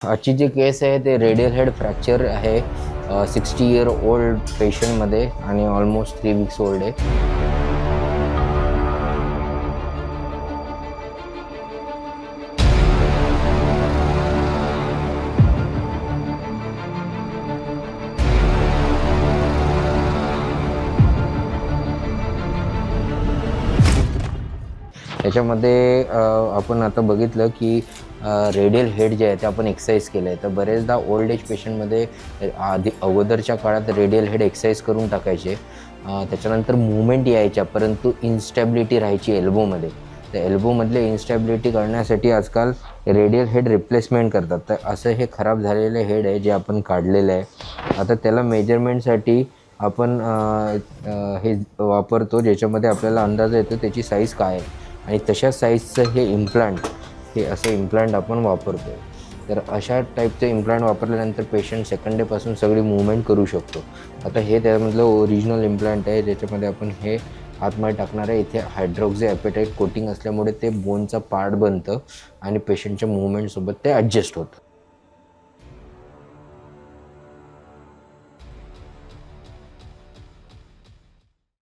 आजची जी केस आहे ते रेडियल हेड फ्रॅक्चर आहे 60 इयर ओल्ड पेशंटमध्ये आणि ऑलमोस्ट 3 वीक्स ओल्ड आहे. त्याच्यामध्ये आपण आता बघितलं की रेडियल हेड जे आहे ते आपण एक्सरसाइज केलं आहे. तर बरेचदा ओल्ड एज पेशंटमध्ये अगोदरच्या काळात रेडियल हेड एक्सरसाइज करून टाकायचे, त्याच्यानंतर मूवमेंट यायच्या, परंतु इन्स्टॅबिलिटी राहायची एल्बोमध्ये. तर एल्बोमधले इन्स्टॅबिलिटी करण्यासाठी आजकाल रेडियल हेड रिप्लेसमेंट करतात. तर असं हे खराब झालेलं हेड आहे जे आपण काढलेलं आहे. आता त्याला मेजरमेंटसाठी आपण हे वापरतो ज्याच्यामध्ये आपल्याला अंदाज येतो त्याची साईज काय आहे, आणि तशा साईजचं हे इम्प्लांट, हे असं इम्प्लांट आपण वापरतो. तर अशा टाईपचं इम्प्लांट वापरल्यानंतर पेशंट सेकंड डेपासून सगळी मूवमेंट करू शकतो. आता हे त्यामधलं ओरिजिनल इम्प्लांट आहे ज्याच्यामध्ये आपण हे आतमध्ये टाकणार आहे. इथे हायड्रॉक्सी ॲपेटाईट कोटिंग असल्यामुळे ते बोनचा पार्ट बनतं आणि पेशंटच्या मूवमेंटसोबत ते ॲडजस्ट होतं.